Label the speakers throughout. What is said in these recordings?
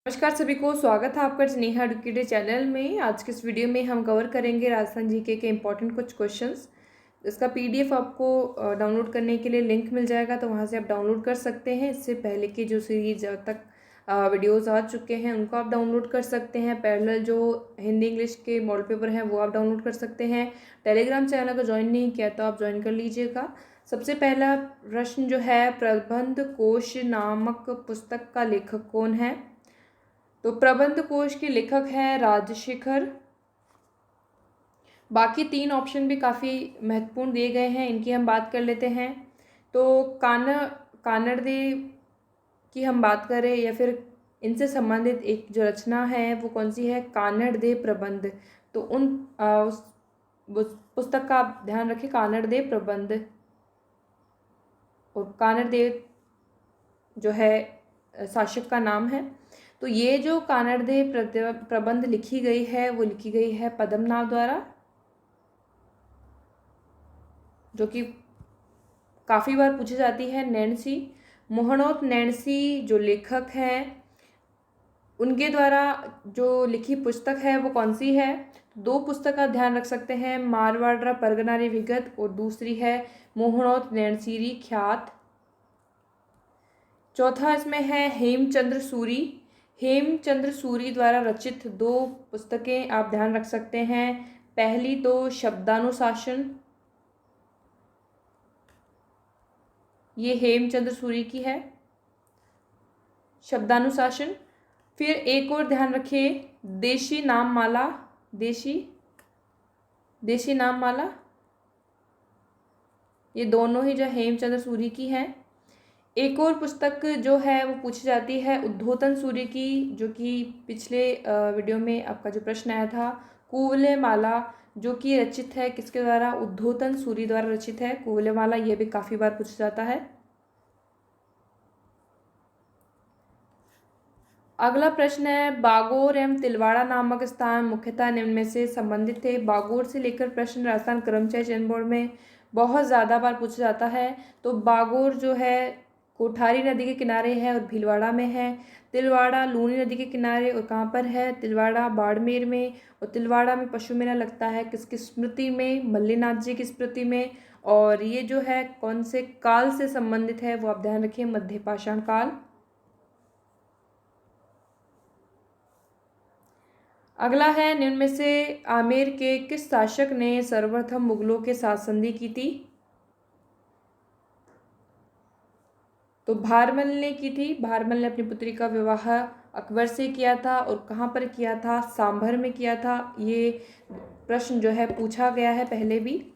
Speaker 1: नमस्कार सभी को, स्वागत है आपका स्नेहा एडुकेटर चैनल में। आज के इस वीडियो में हम कवर करेंगे राजस्थान जीके के इम्पोर्टेंट कुछ क्वेश्चंस। इसका पीडीएफ आपको डाउनलोड करने के लिए लिंक मिल जाएगा, तो वहां से आप डाउनलोड कर सकते हैं। इससे पहले की जो सीरीज अब तक वीडियोस आ चुके हैं उनको आप डाउनलोड कर सकते हैं। पैरेलल जो हिंदी इंग्लिश के मॉडल पेपर हैं वो आप डाउनलोड कर सकते हैं। टेलीग्राम चैनल को ज्वाइन नहीं किया तो आप ज्वाइन कर लीजिएगा। सबसे पहला प्रश्न जो है, प्रबंध कोश नामक पुस्तक का लेखक कौन है? तो प्रबंध कोश के लेखक हैं राजशेखर। बाकी तीन ऑप्शन भी काफ़ी महत्वपूर्ण दिए गए हैं, इनकी हम बात कर लेते हैं। तो कानड़दे की हम बात करें या फिर इनसे संबंधित एक जो रचना है वो कौन सी है? कानड़दे प्रबंध। तो उस पुस्तक का आप ध्यान रखें, कानड़दे प्रबंध। और कानड़दे जो है शासक का नाम है। तो ये जो कानड़दे प्रबंध लिखी गई है वो लिखी गई है पद्मनाभ द्वारा, जो कि काफ़ी बार पूछी जाती है। नैणसी मोहनोत नैणसी जो लेखक हैं उनके द्वारा जो लिखी पुस्तक है वो कौन सी है? दो पुस्तक का ध्यान रख सकते हैं, मारवाड़ परगनारी विगत और दूसरी है मोहनोत नैणसीरी ख्यात। चौथा इसमें है हेमचंद्र सूरी। हेमचंद्र सूरी द्वारा रचित दो पुस्तकें आप ध्यान रख सकते हैं। पहली तो शब्दानुशासन, ये हेमचंद्र सूरी की है, शब्दानुशासन। फिर एक और ध्यान रखिए, देशी नाम माला। देशी नाम माला, ये दोनों ही जो हेमचंद्र सूरी की हैं। एक और पुस्तक जो है वो पूछी जाती है उद्धोतन सूर्य की, जो कि पिछले वीडियो में आपका जो प्रश्न आया था, कुवलय माला, जो कि रचित है किसके द्वारा? उद्धोतन सूर्य द्वारा रचित है कुवलय माला। ये भी काफ़ी बार पूछा जाता है। अगला प्रश्न है, बागोर एवं तिलवाड़ा नामक स्थान मुख्यतः निम्न में से संबंधित थे। बागोर से लेकर प्रश्न राजस्थान कर्मचारी चयन बोर्ड में बहुत ज़्यादा बार पूछा जाता है। तो बागोर जो है कोठारी नदी के किनारे है और भीलवाड़ा में है। तिलवाड़ा लूनी नदी के किनारे और कहाँ पर है? तिलवाड़ा बाड़मेर में। और तिलवाड़ा में पशु मेला लगता है किसकी स्मृति में? मल्लीनाथ जी की स्मृति में। और ये जो है कौन से काल से संबंधित है वो आप ध्यान रखिए, मध्य पाषाण काल। अगला है, निम्न में से आमेर के किस शासक ने सर्वप्रथम मुगलों के साथ संधि की थी? तो भारमल ने की थी। भारमल ने अपनी पुत्री का विवाह अकबर से किया था। और कहाँ पर किया था? सांभर में किया था। ये प्रश्न जो है पूछा गया है पहले भी।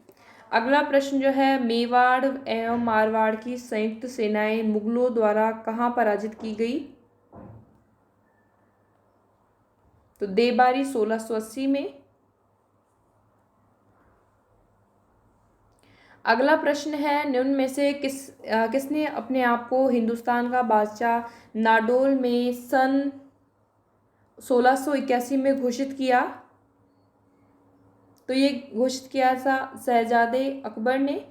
Speaker 1: अगला प्रश्न जो है, मेवाड़ एवं मारवाड़ की संयुक्त सेनाएं मुगलों द्वारा कहाँ पराजित की गई? तो देबारी 1680 में। अगला प्रश्न है, निम्न में से किसने अपने आप को हिंदुस्तान का बादशाह नाडोल में सन 1681 में घोषित किया? तो ये घोषित किया था शहजादे अकबर ने।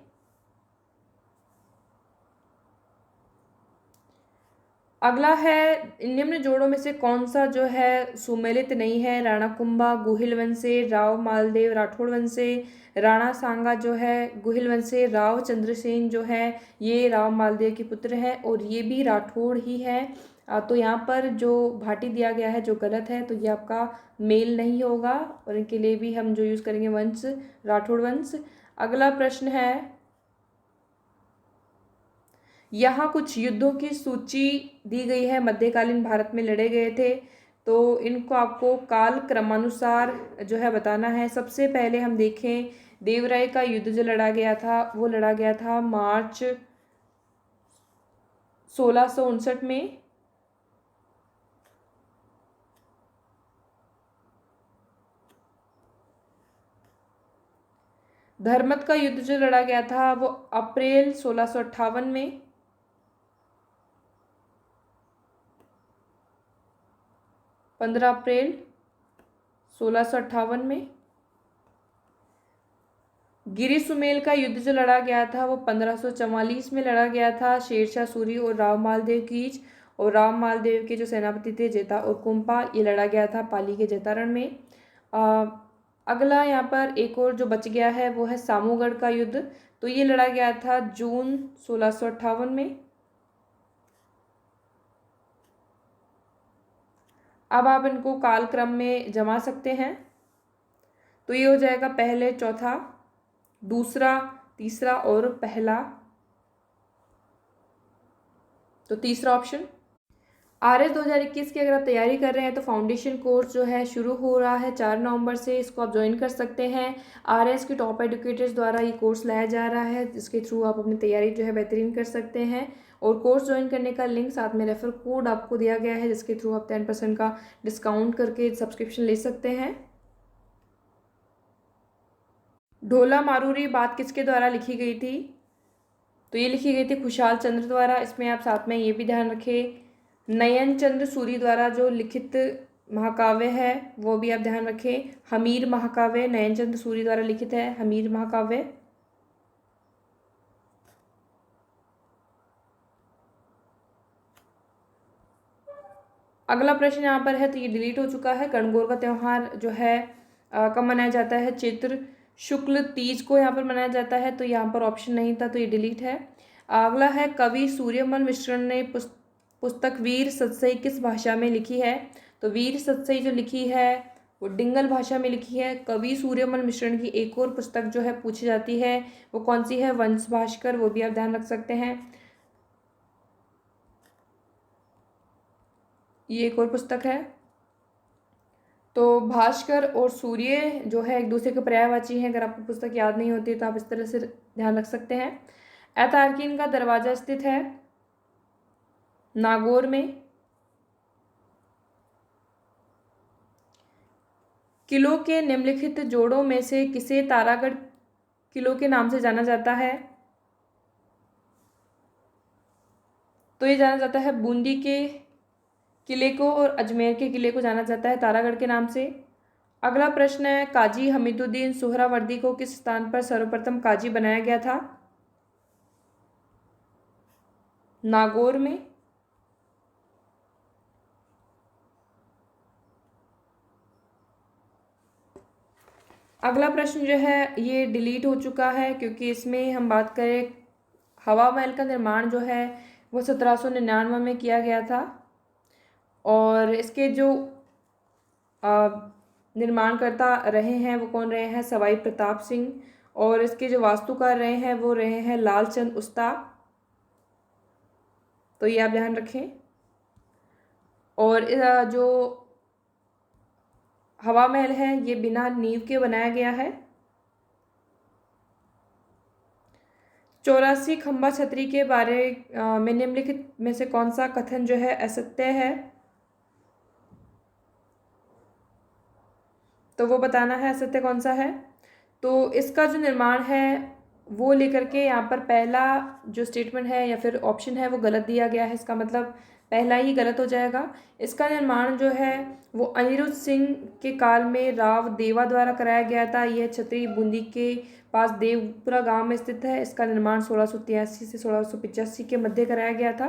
Speaker 1: अगला है, निम्न जोड़ों में से कौन सा जो है सुमेलित नहीं है? राणा कुंभा गुहिल वंश से, राव मालदेव राठौड़ वंश से, राणा सांगा जो है गुहिल वंश से, राव चंद्रसेन जो है ये राव मालदेव के पुत्र है और ये भी राठौड़ ही है। तो यहाँ पर जो भाटी दिया गया है जो गलत है, तो ये आपका मेल नहीं होगा और इनके लिए भी हम जो यूज़ करेंगे वंश, राठौड़ वंश। अगला प्रश्न है, यहाँ कुछ युद्धों की सूची दी गई है मध्यकालीन भारत में लड़े गए थे। तो इनको आपको काल क्रमानुसार जो है बताना है। सबसे पहले हम देखें, देवराय का युद्ध जो लड़ा गया था वो लड़ा गया था मार्च 1659 में। धर्मत का युद्ध जो लड़ा गया था वो अप्रैल 1658 में। 15 अप्रैल 1658 में। गिरी सुमेल का युद्ध जो लड़ा गया था वो 1544 में लड़ा गया था, शेरशाह सूरी और राव मालदेव की। और राम मालदेव के जो सेनापति थे जेता और कुंपा, ये लड़ा गया था पाली के जेतारण में। अगला यहाँ पर एक और जो बच गया है वो है सामूगढ़ का युद्ध, तो ये लड़ा गया था जून 1658 में। अब आप इनको कालक्रम में जमा सकते हैं, तो ये हो जाएगा पहले, चौथा, दूसरा, तीसरा और पहला। तो तीसरा ऑप्शन। RS 2021 की अगर आप तैयारी कर रहे हैं तो फाउंडेशन कोर्स जो है शुरू हो रहा है 4 नवंबर से, इसको आप ज्वाइन कर सकते हैं। RS के टॉप एडुकेटर्स द्वारा ये कोर्स लाया जा रहा है, जिसके थ्रू आप अपनी तैयारी जो है बेहतरीन कर सकते हैं। और कोर्स ज्वाइन करने का लिंक साथ में रेफर कोड आपको दिया गया है, जिसके थ्रू आप 10% का डिस्काउंट करके सब्सक्रिप्शन ले सकते हैं। ढोला मारूरी बात किसके द्वारा लिखी गई थी? तो ये लिखी गई थी खुशाल चंद्र द्वारा। इसमें आप साथ में ये भी ध्यान रखें, नयन चंद्र सूरी द्वारा जो लिखित महाकाव्य है वो भी आप ध्यान रखें। हमीर महाकाव्य नयन चंद्र सूरी द्वारा लिखित है, हमीर महाकाव्य। अगला प्रश्न यहाँ पर है, तो ये डिलीट हो चुका है। गणगौर का त्यौहार जो है कब मनाया जाता है? चैत्र शुक्ल तीज को यहाँ पर मनाया जाता है, तो यहाँ पर ऑप्शन नहीं था, तो ये डिलीट है। अगला है, कवि सूर्यमल मिश्र ने पुस्तक वीर सतसई किस भाषा में लिखी है? तो वीर सतसई जो लिखी है वो डिंगल भाषा में लिखी है। कवि सूर्यमल मिश्रण की एक और पुस्तक जो है पूछी जाती है, वो कौन सी है? वंश भास्कर, वो भी आप ध्यान रख सकते हैं। ये एक और पुस्तक है। तो भास्कर और सूर्य जो है एक दूसरे के पर्यायवाची हैं। अगर आपको पुस्तक याद नहीं होती तो आप इस तरह से ध्यान रख सकते हैं। ऐतार्किन का दरवाजा स्थित है नागौर में। किलों के निम्नलिखित जोड़ों में से किसे तारागढ़ किलो के नाम से जाना जाता है? तो ये जाना जाता है बूंदी के किले को और अजमेर के किले को जाना जाता है तारागढ़ के नाम से। अगला प्रश्न है, काजी हमीदुद्दीन सुहरावर्दी को किस स्थान पर सर्वप्रथम काजी बनाया गया था? नागौर में। अगला प्रश्न जो है ये डिलीट हो चुका है, क्योंकि इसमें हम बात करें हवा महल का निर्माण जो है वो 1799 में किया गया था। और इसके जो निर्माणकर्ता रहे हैं वो कौन रहे हैं? सवाई प्रताप सिंह। और इसके जो वास्तुकार रहे हैं वो रहे हैं लालचंद उस्ता। तो ये आप ध्यान रखें। और जो हवा महल है ये बिना नींव के बनाया गया है। 84 खंबा छतरी के बारे में निम्नलिखित में से कौन सा कथन जो है असत्य है? तो वो बताना है असत्य कौन सा है। तो इसका जो निर्माण है वो लेकर के यहाँ पर पहला जो स्टेटमेंट है या फिर ऑप्शन है वो गलत दिया गया है। इसका मतलब पहला ही गलत हो जाएगा। इसका निर्माण जो है वो अनिरुद्ध सिंह के काल में राव देवा द्वारा कराया गया था। यह छतरी बूंदी के पास देवपुरा गांव में स्थित है। इसका निर्माण 1683 से 1685 के मध्य कराया गया था।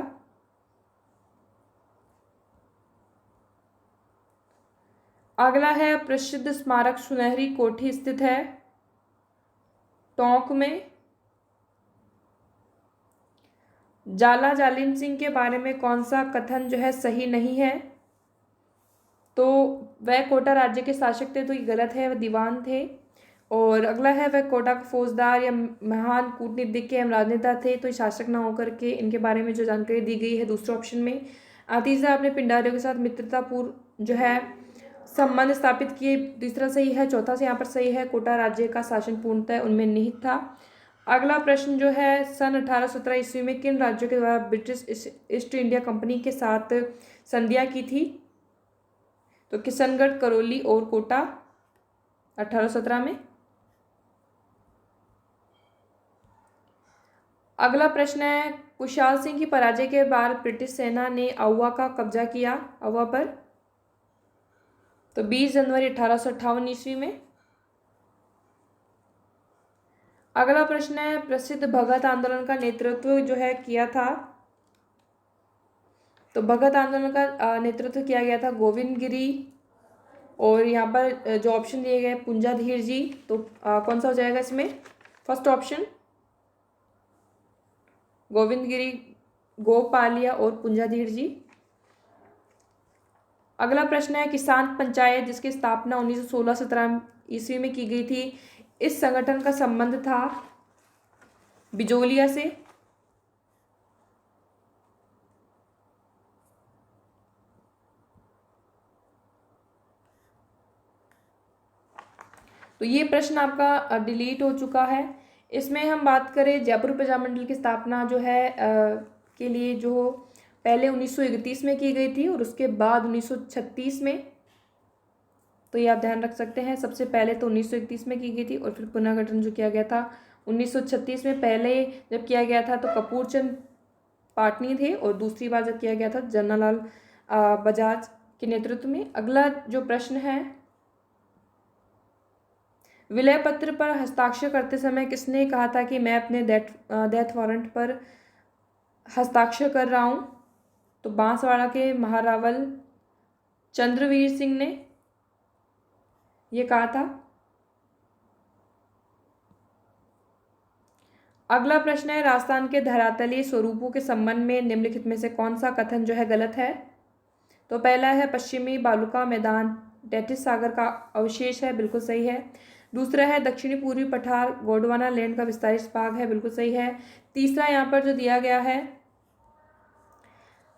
Speaker 1: अगला है, प्रसिद्ध स्मारक सुनहरी कोठी स्थित है टोंक में। जाला जालिम सिंह के बारे में कौन सा कथन जो है सही नहीं है? तो वह कोटा राज्य के शासक थे, तो ये गलत है, वह दीवान थे। और अगला है, वह कोटा का फौजदार या महान कूटनीतिज्ञ एवं राजनेता थे, तो शासक ना होकर के इनके बारे में जो जानकारी दी गई है दूसरे ऑप्शन में। तीसरा, अपने पिंडारियों के साथ मित्रतापूर्ण जो है संबंध स्थापित किए, तीसरा सही है। चौथा से यहाँ पर सही है, कोटा राज्य का शासन पूर्णतः उनमें निहित था। अगला प्रश्न जो है, सन 1817 ईस्वी में किन राज्यों के द्वारा ब्रिटिश ईस्ट इंडिया कंपनी के साथ संधियां की थी? तो किशनगढ़, करौली और कोटा 1817 में। अगला प्रश्न है, कुशाल सिंह की पराजय के बाद ब्रिटिश सेना ने आउवा का कब्जा किया, आउवा पर। तो 20 जनवरी 1858 ईस्वी में। अगला प्रश्न है, प्रसिद्ध भगत आंदोलन का नेतृत्व जो है किया था तो भगत आंदोलन का नेतृत्व किया गया था गोविंद गिरी। और यहाँ पर जो ऑप्शन दिए गए पुंजाधीर जी, तो कौन सा हो जाएगा इसमें? फर्स्ट ऑप्शन गोविंद गिरी, गोपालिया और पुंजाधीर जी। अगला प्रश्न है किसान पंचायत जिसकी स्थापना 1916-17 ईस्वी में की गई थी, इस संगठन का संबंध था बिजोलिया से। तो ये प्रश्न आपका डिलीट हो चुका है। इसमें हम बात करें जयपुर प्रजामंडल की स्थापना जो है के लिए जो पहले 1931 में की गई थी और उसके बाद 1936 में, तो ये आप ध्यान रख सकते हैं। सबसे पहले तो 1931 में की गई थी और फिर पुनर्गठन जो किया गया था 1936 में। पहले जब किया गया था तो कपूरचंद पाटनी थे और दूसरी बार जब किया गया था जन्नालाल बजाज के नेतृत्व में। अगला जो प्रश्न है, विलय पत्र पर हस्ताक्षर करते समय किसने कहा था कि मैं अपने डेथ वारंट पर हस्ताक्षर कर रहा हूं? तो बांसवाड़ा के महारावल चंद्रवीर सिंह ने ये कहा था। अगला प्रश्न है राजस्थान के धरातलीय स्वरूपों के संबंध में निम्नलिखित में से कौन सा कथन जो है गलत है? तो पहला है पश्चिमी बालुका मैदान टेथिस सागर का अवशेष है, बिल्कुल सही है। दूसरा है दक्षिणी पूर्वी पठार गोंडवाना लैंड का विस्तारित भाग है, बिल्कुल सही है। तीसरा यहाँ पर जो दिया गया है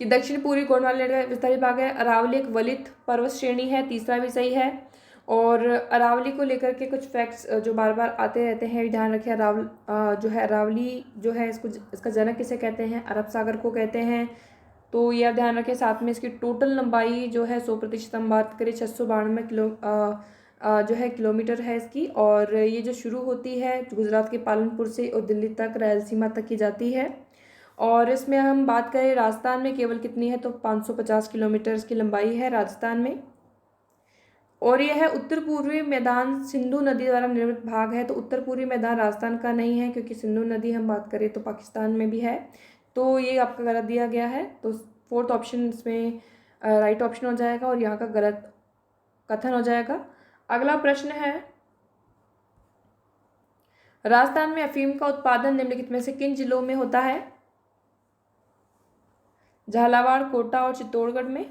Speaker 1: कि दक्षिण पूर्वी गोंडवाना लैंड का विस्तारित भाग है, अरावली एक वलित पर्वत श्रेणी है, तीसरा भी सही है। और अरावली को लेकर के कुछ फैक्ट्स जो बार बार आते रहते हैं, ध्यान रखें। अरावली जो है इसका जनक किसे कहते हैं? अरब सागर को कहते हैं। तो ये आप ध्यान रखें। साथ में इसकी टोटल लंबाई जो है 100% हम बात करें 692 जो है किलोमीटर है इसकी। और ये जो शुरू होती है गुजरात के पालनपुर से और दिल्ली तक रायलसीमा तक की जाती है। और इसमें हम बात करें राजस्थान में केवल कितनी है, तो 550 किलोमीटर की लंबाई है राजस्थान में। और यह है उत्तर पूर्वी मैदान सिंधु नदी द्वारा निर्मित भाग है। तो उत्तर पूर्वी मैदान राजस्थान का नहीं है क्योंकि सिंधु नदी हम बात करें तो पाकिस्तान में भी है। तो ये आपका गलत दिया गया है। तो फोर्थ ऑप्शन इसमें राइट ऑप्शन हो जाएगा और यहाँ का गलत कथन हो जाएगा। अगला प्रश्न है राजस्थान में अफीम का उत्पादन निम्नलिखित में से किन जिलों में होता है? झालावाड़, कोटा और चित्तौड़गढ़ में।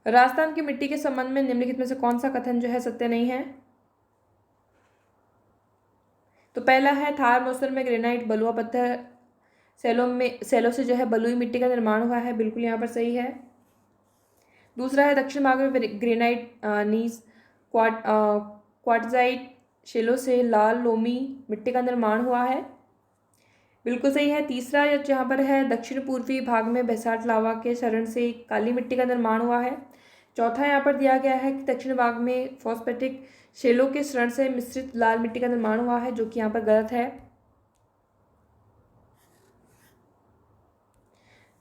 Speaker 1: राजस्थान की मिट्टी के संबंध में निम्नलिखित में से कौन सा कथन जो है सत्य नहीं है? तो पहला है थार मौसम में ग्रेनाइट बलुआ पत्थर सेलों से जो है बलुई मिट्टी का निर्माण हुआ है, बिल्कुल यहाँ पर सही है। दूसरा है दक्षिण भाग में ग्रेनाइट नीस क्वार्टजाइट शेलों से लाल लोमी मिट्टी का निर्माण हुआ है, बिल्कुल सही है। तीसरा जहाँ पर है दक्षिण पूर्वी भाग में बेसाल्ट लावा के शरण से काली मिट्टी का निर्माण हुआ है। चौथा यहाँ पर दिया गया है कि दक्षिण भाग में फॉस्फेटिक शेलों के शरण से मिश्रित लाल मिट्टी का निर्माण हुआ है, जो कि यहाँ पर गलत है।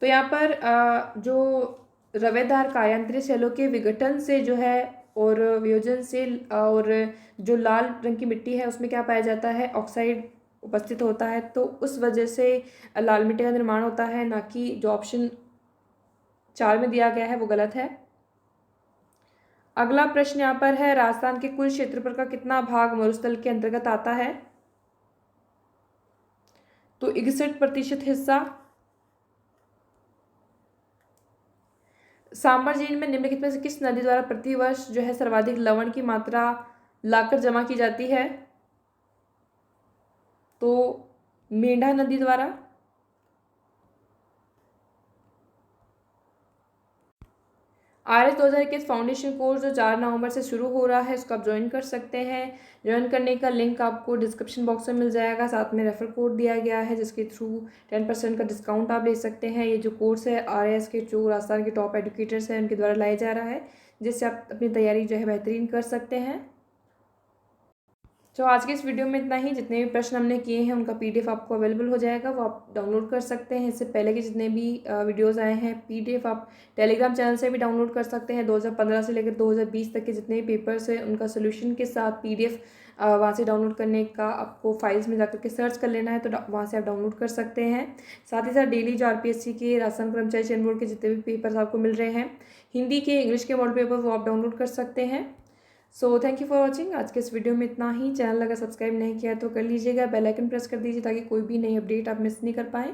Speaker 1: तो यहाँ पर जो रवेदार कार्यांतरित सेलों के विघटन से जो है और वियोजन से और जो लाल रंग की मिट्टी है उसमें क्या पाया जाता है? ऑक्साइड उपस्थित होता है। तो उस वजह से लाल मिट्टी का निर्माण होता है, ना कि जो ऑप्शन 4 में दिया गया है वो गलत है। अगला प्रश्न यहाँ पर है राजस्थान के कुल क्षेत्रफल का कितना भाग मरुस्थल के अंतर्गत आता है? तो 61% हिस्सा। सांबर झील में निम्नलिखित में से किस नदी द्वारा प्रतिवर्ष जो है सर्वाधिक लवण की मात्रा लाकर जमा की जाती है? तो मेंढा नदी द्वारा। RS 2021 फाउंडेशन कोर्स जो 4 नवंबर से शुरू हो रहा है उसको आप ज्वाइन कर सकते हैं। ज्वाइन करने का लिंक आपको डिस्क्रिप्शन बॉक्स में मिल जाएगा, साथ में रेफर कोड दिया गया है जिसके थ्रू 10% का डिस्काउंट आप ले सकते हैं। ये जो कोर्स है RS के जो राजस्थान के टॉप एजुकेटर्स हैं उनके द्वारा लाया जा रहा है, जिससे आप अपनी तैयारी जो है बेहतरीन कर सकते हैं। तो आज के इस वीडियो में इतना ही। जितने भी प्रश्न हमने किए हैं उनका PDF आपको अवेलेबल हो जाएगा, वो आप डाउनलोड कर सकते हैं। इससे पहले के जितने भी वीडियोस आए हैं PDF आप टेलीग्राम चैनल से भी डाउनलोड कर सकते हैं। 2015 से लेकर 2020 तक के जितने भी पेपर्स हैं उनका सोल्यूशन के साथ PDF वहाँ से डाउनलोड करने का आपको फाइल्स में जाकर के सर्च कर लेना है, तो वहाँ से आप डाउनलोड कर सकते हैं। साथ ही साथ डेली जो RPSC के राजस्थान कर्मचारी चयन बोर्ड के जितने भी पेपर्स आपको मिल रहे हैं, हिंदी के, इंग्लिश के मॉडल पेपर, वो आप डाउनलोड कर सकते हैं। So thank you for watching. आज के इस वीडियो में इतना ही। चैनल अगर सब्सक्राइब नहीं किया तो कर लीजिएगा, बेल आइकन प्रेस कर दीजिए ताकि कोई भी नई अपडेट आप मिस नहीं कर पाएँ।